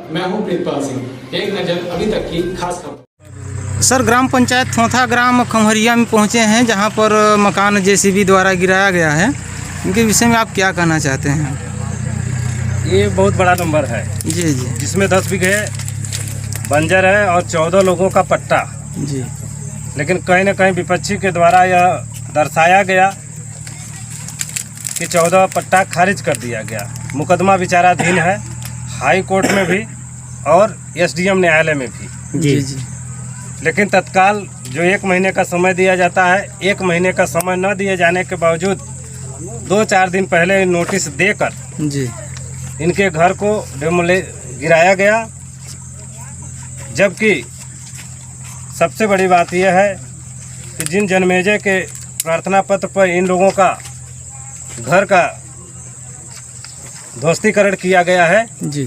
मैं हूं प्रीतपाल सिंह। एक नज़र अभी तक की खास खबर। सर, ग्राम पंचायत थोथा ग्राम खमहरिया में पहुंचे हैं, जहां पर मकान जेसीबी द्वारा गिराया गया है। इनके विषय में आप क्या कहना चाहते हैं? ये बहुत बड़ा नंबर है जी जी जिसमें 10 बीघे बंजर है और 14 लोगों का पट्टा। जी। लेकिन कहीं न कहीं विपक्षी के द्वारा यह दर्शाया गया कि 14 पट्टा खारिज कर दिया गया। मुकदमा विचाराधीन है हाई कोर्ट में भी और एसडीएम न्यायालय में भी। जी जी। लेकिन तत्काल जो 1 महीने का समय दिया जाता है, 1 महीने का समय न दिए जाने के बावजूद 2-4 दिन पहले नोटिस देकर जी इनके घर को गिराया गया। जबकि सबसे बड़ी बात यह है कि जिन जन्मेजय के प्रार्थना पत्र पर इन लोगों का घर का ध्वस्तीकरण किया गया है, जी।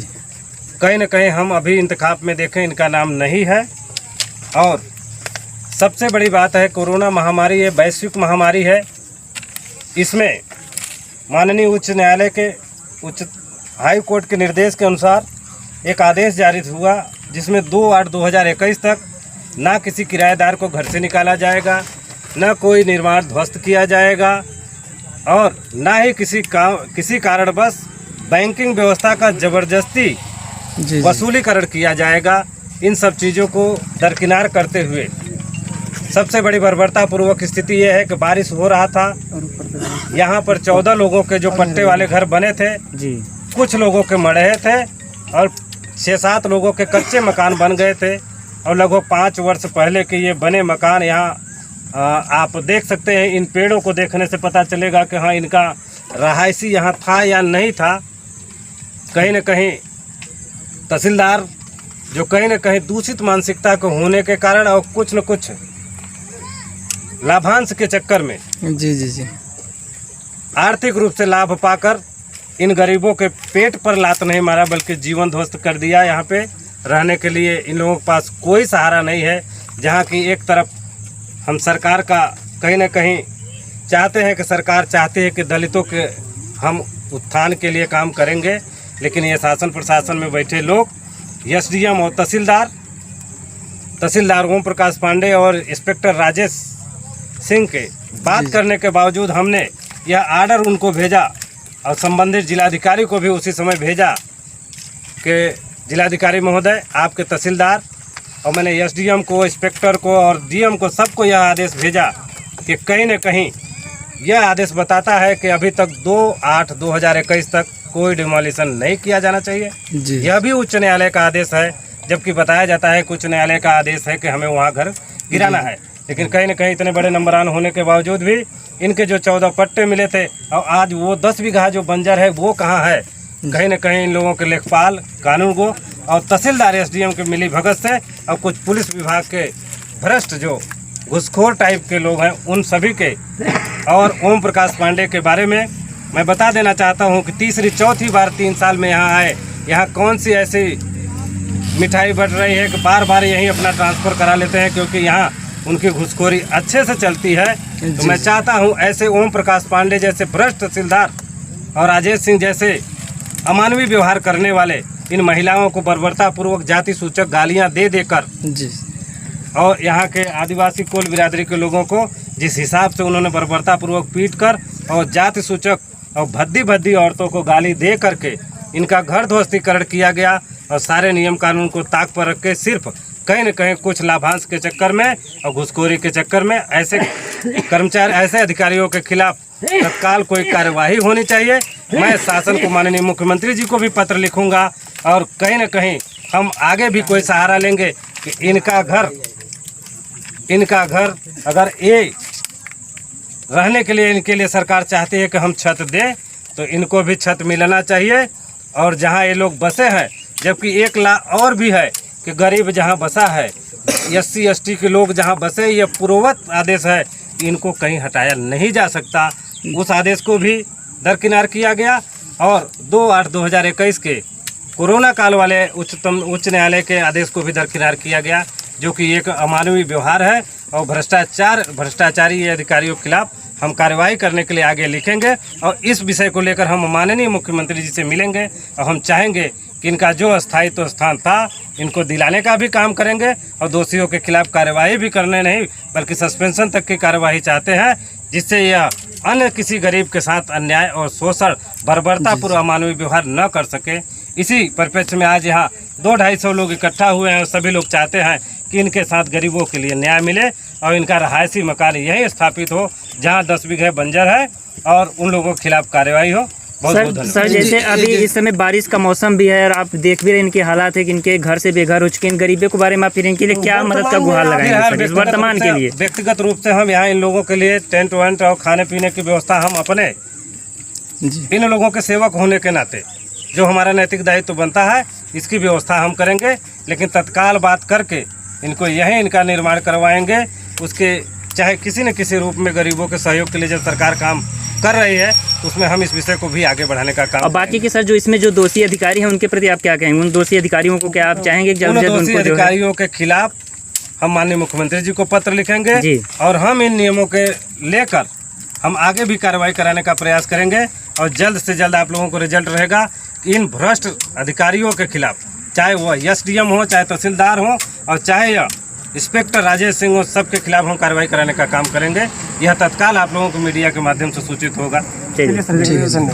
कहीं न कहीं हम अभी इंतखाब में देखें इनका नाम नहीं है। और सबसे बड़ी बात है, कोरोना महामारी ये वैश्विक महामारी है। इसमें माननीय उच्च न्यायालय के हाई कोर्ट के निर्देश के अनुसार एक आदेश जारी हुआ, जिसमें 2/8/2021 तक ना किसी किराएदार को घर से निकाला जाएगा, न कोई निर्माण ध्वस्त किया जाएगा और ना ही किसी कारणवश बैंकिंग व्यवस्था का जबरदस्ती वसूलीकरण किया जाएगा। इन सब चीज़ों को दरकिनार करते हुए सबसे बड़ी बर्बरतापूर्वक स्थिति यह है कि बारिश हो रहा था। यहाँ पर 14 लोगों के जो पट्टे वाले घर बने थे जी, कुछ लोगों के मढ़े थे और 6-7 लोगों के कच्चे मकान बन गए थे। और लगभग 5 वर्ष पहले के ये बने मकान यहाँ आप देख सकते हैं। इन पेड़ों को देखने से पता चलेगा कि हाँ, इनका रहायशी यहाँ था या नहीं था। कहीं न कहीं तहसीलदार जो कहीं न कहीं दूषित मानसिकता को होने के कारण और कुछ न कुछ लाभांश के चक्कर में जी जी जी आर्थिक रूप से लाभ पाकर इन गरीबों के पेट पर लात नहीं मारा, बल्कि जीवन ध्वस्त कर दिया। यहाँ पे रहने के लिए इन लोगों के पास कोई सहारा नहीं है। जहाँ की एक तरफ हम सरकार का कहीं न कहीं चाहते हैं कि सरकार चाहती है कि दलितों के हम उत्थान के लिए काम करेंगे, लेकिन ये शासन प्रशासन में बैठे लोग एसडीएम और तहसीलदार ओम प्रकाश पांडे और इंस्पेक्टर राजेश सिंह के बात करने के बावजूद हमने यह आर्डर उनको भेजा और संबंधित जिलाधिकारी को भी उसी समय भेजा कि जिलाधिकारी महोदय, आपके तहसीलदार और मैंने एसडीएम को, इंस्पेक्टर को और डीएम को सबको यह आदेश भेजा कि कहीं न कहीं यह आदेश बताता है कि अभी तक 2/8/2021 तक कोई डिमोलिशन नहीं किया जाना चाहिए। यह भी उच्च न्यायालय का आदेश है, जबकि बताया जाता है कि उच्च न्यायालय का आदेश है कि हमें वहाँ घर गिराना है। लेकिन कहीं न कहीं इतने बड़े नंबरान होने के बावजूद भी इनके जो 14 पट्टे मिले थे और आज वो 10 बीघा जो बंजर है वो कहाँ है? कहीं न कहीं इन लोगों के लेखपाल, कानूनगो और तहसीलदार एसडीएम के मिली भगत से और कुछ पुलिस विभाग के भ्रष्ट जो घुसखोर टाइप के लोग हैं, उन सभी के और ओम प्रकाश पांडे के बारे में मैं बता देना चाहता हूं कि तीसरी चौथी बार 3 साल में यहाँ आए। यहाँ कौन सी ऐसी मिठाई बट रही है कि बार बार यहीं अपना ट्रांसफ़र करा लेते हैं, क्योंकि यहाँ उनकी घुसखोरी अच्छे से चलती है। तो मैं चाहता हूं ऐसे ओम प्रकाश पांडे जैसे भ्रष्ट तहसीलदार और राजेश सिंह जैसे अमानवीय व्यवहार करने वाले इन महिलाओं को बर्बरतापूर्वक जाति सूचक गालियां दे देकर और यहाँ के आदिवासी कोल बिरादरी के लोगों को जिस हिसाब से उन्होंने बर्बरतापूर्वक पीट कर और जाति सूचक और भद्दी औरतों को गाली दे करके इनका घर ध्वस्तीकरण किया गया और सारे नियम कानून को ताक पर रख के सिर्फ कहीं न कहीं कुछ लाभांश के चक्कर में और घुसखोरी के चक्कर में ऐसे कर्मचारी, ऐसे अधिकारियों के खिलाफ तत्काल कोई कार्यवाही होनी चाहिए। मैं शासन को, माननीय मुख्यमंत्री जी को भी पत्र लिखूंगा और कहीं न कहीं हम आगे भी कोई सहारा लेंगे कि इनका घर अगर ये रहने के लिए इनके लिए सरकार चाहती है कि हम छत दें, तो इनको भी छत मिलना चाहिए। और जहां ये लोग बसे हैं, जबकि 1 लाख और भी है कि गरीब जहां बसा है, SC ST के लोग जहां बसे, ये पूर्ववत आदेश है कि इनको कहीं हटाया नहीं जा सकता। उस आदेश को भी दरकिनार किया गया और 2/8/2021 के कोरोना काल वाले उच्च न्यायालय के आदेश को भी दरकिनार किया गया, जो कि एक अमानवीय व्यवहार है और भ्रष्टाचारी अधिकारियों के खिलाफ हम कार्रवाई करने के लिए आगे लिखेंगे। और इस विषय को लेकर हम माननीय मुख्यमंत्री जी से मिलेंगे और हम चाहेंगे कि इनका जो स्थायित्व स्थान था इनको दिलाने का भी काम करेंगे और दोषियों के खिलाफ कार्रवाई भी करने नहीं बल्कि सस्पेंशन तक की कार्रवाई चाहते हैं, जिससे यह अन्य किसी गरीब के साथ अन्याय और शोषण बर्बरतापूर्व अमानवीय व्यवहार न कर सके। इसी परिप्रेक्ष्य में आज यहाँ 200-250 लोग इकट्ठा हुए हैं और सभी लोग चाहते हैं कि इनके साथ गरीबों के लिए न्याय मिले और इनका रहायशी मकान यहीं स्थापित हो जहाँ 10 बीघे बंजर है और उन लोगों के खिलाफ कार्रवाई हो। बहुत बहुत धन्यवाद। सर जैसे अभी इस समय बारिश का मौसम भी है और आप देख भी रहे हैं इनके हालात है कि इनके घर से बेघर हो चुके हैं। इन गरीबों के बारे में आप फिर इनके लिए क्या मदद का गुहार लगाएंगे सर वर्तमान के लिए? व्यक्तिगत रूप से हम यहाँ इन लोगों के लिए टेंट वेंट और खाने पीने की व्यवस्था हम अपने इन लोगों के सेवक होने के नाते जो हमारा नैतिक दायित्व बनता है इसकी व्यवस्था हम करेंगे, लेकिन तत्काल बात करके इनको यहीं इनका निर्माण करवाएंगे। उसके चाहे किसी न किसी रूप में गरीबों के सहयोग के लिए जब सरकार काम कर रही है तो उसमें हम इस विषय को भी आगे बढ़ाने का काम। और बाकी के सर जो इसमें जो दोषी अधिकारी हैं उनके प्रति आप क्या कहेंगे? उन दोषी अधिकारियों को क्या आप चाहेंगे कि जल्द दोषी अधिकारियों के खिलाफ हम माननीय मुख्यमंत्री जी को पत्र लिखेंगे जी। और हम इन नियमों के लेकर हम आगे भी कार्रवाई कराने का प्रयास करेंगे और जल्द से जल्द आप लोगों को रिजल्ट रहेगा कि इन भ्रष्ट अधिकारियों के खिलाफ, चाहे वह एसडीएम हो, चाहे तहसीलदार हो और चाहे यह इंस्पेक्टर राजेश सिंह हो, सबके खिलाफ हम कार्रवाई कराने का काम करेंगे। यह तत्काल आप लोगों को मीडिया के माध्यम से सूचित होगा। धन्यवाद।